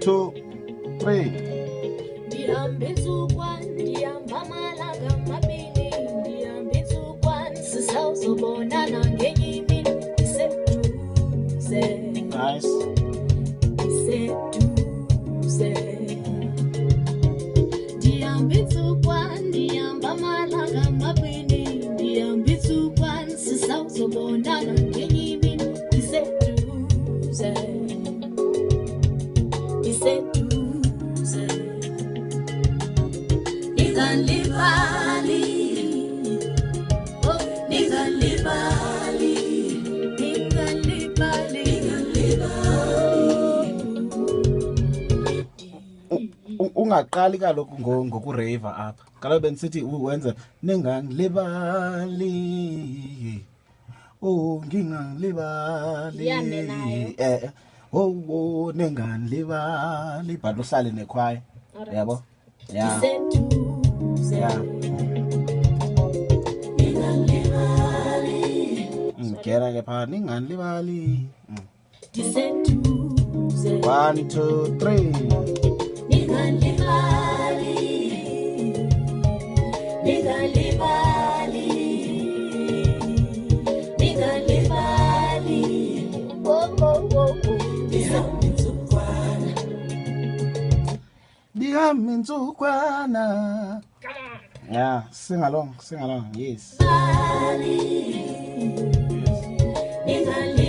2, 3. Nice. Ungaqali kaloku ngokurave apha. Kaloku benisithi wenza ningangilibali. Oh ngingangilibali. Oh ningangilibali. But uhlale nekhwaya. Yabo? Yeah. Yeah. Ngena ke pha ningangilibali. 1, 2, 3. Yeah, sing along, yes. Yes.